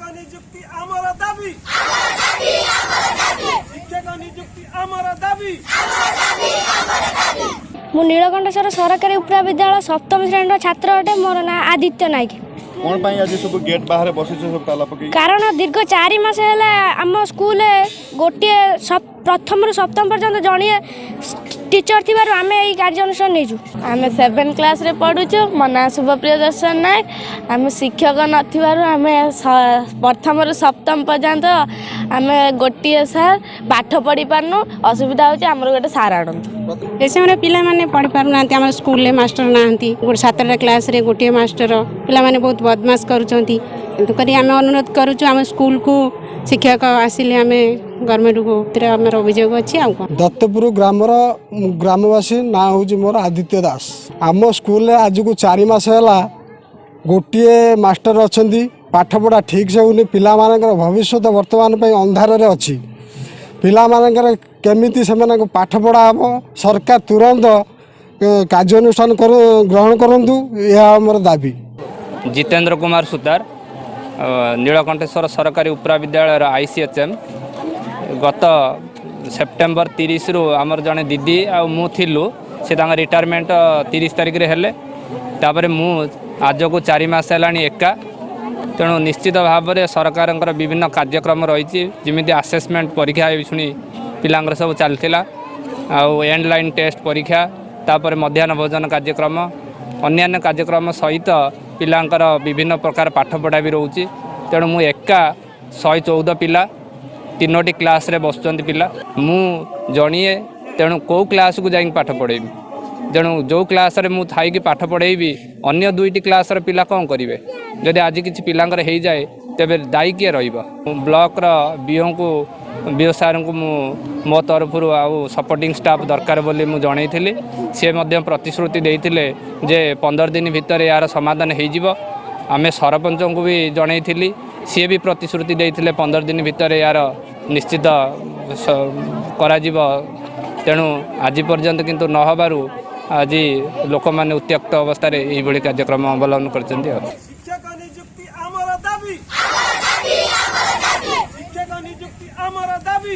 नियुक्ति आमर दाबी शिक्षक नियुक्ति आमर दाबी मु नीलकंठेश्वर सरकारी उप्रा विद्यालय सप्तम श्रेणी छात्र अटे मोर ना आदित्य नायक। कौन पाई आज सब गेट बाहर बसिछ सब ताला पकई कारण दीर्घ 4 मास है आम स्कूल गोटे प्रथम रु सप्तम पर्यंत जड़िए टीचर थी आम ये कार्यानुष्ठान नहीं आम 7 क्लास रे पढ़ुचु मो ना शुभप्रिय दर्शन नायक। आम शिक्षक नाम प्रथम रु सप्तम पर्यंत आम गोटे सार पाठ पढ़ी पारनु असुविधा होची आमर गोटे सार आणंतु ऐसे पिला माने पढ़ी पारु नांती आम स्कूल ले मास्टर नांती 7टा क्लास रे गोटे मास्टर पिला माने बहुत बदमाश करूचंती करी आम अनुरोध करूचु आम स्कूल को शिक्षक आसिले आम गवर्नमेंट को आमर अभियोग अच्छी दत्तपुर ग्रामवासी ना हूँ मोर आदित्य दास। आम स्कूल आज को 4 मास है गोटे मास्टर अच्छा पाठ पढ़ा ठीक से होनी पिला भविष्य वर्तमान अंधार अच्छी पिला केमिति से पाठ पढ़ा हम सरकार तुरंत कार्यानुष्ठान ग्रहण करूँ यह आमर दाबी। जितेंद्र कुमार सुतार नीलकंठेश्वर सरकारी उपरा विद्यालय ICHM गत सेप्टेम्बर 30 रु आमर जड़े दीदी आ मु थिलु से रिटायरमेंट 30 तारिख रे हेले तापर मु आज को 4 मास है एका तेणु निश्चित भाव में सरकार विभिन्न कार्यक्रम रही जमी आसेसमेंट परीक्षा शुणी पिलांर सब चलता एंड लाइन टेस्ट परीक्षा तापर मध्याह्न भोजन कार्यक्रम अन्यान्य कार्यक्रम सहित पिलांकर विभिन्न प्रकार पाठ पढ़ा भी रोचे तेणु मु एका 114 पिला 3टी क्लास रे बसुँच पिला मु जणिए तेणु कौ क्लास को जाई पाठ पढ़ेबी तेणु जो क्लास रे मु थाई पाठ पढ़ेबी अन्य 2टी क्लास रे पिला कौन करेंगे जदि आज किसी पिलांकर हो जाए तेबे दायी किए ब्लॉक बीओ को बीओ सार को मो तरफ सपोर्टिंग स्टाफ दरकार बोली मु जनईली सी प्रतिश्रुति देते जे 15 दिन भितर यार समाधान हो आमे सरपंच को भी जनईली सी भी प्रतिश्रुति देते 15 दिन भितर यार निश्चित करा तेणु आज पर्यंत किंतु न होबारु आज लोक मैंने उत्त्यक्त अवस्था ये कार्यक्रम अवलम्बन कर शिक्षक नियुक्ति आमर दाबी शिक्षक नियुक्ति आमर दाबी।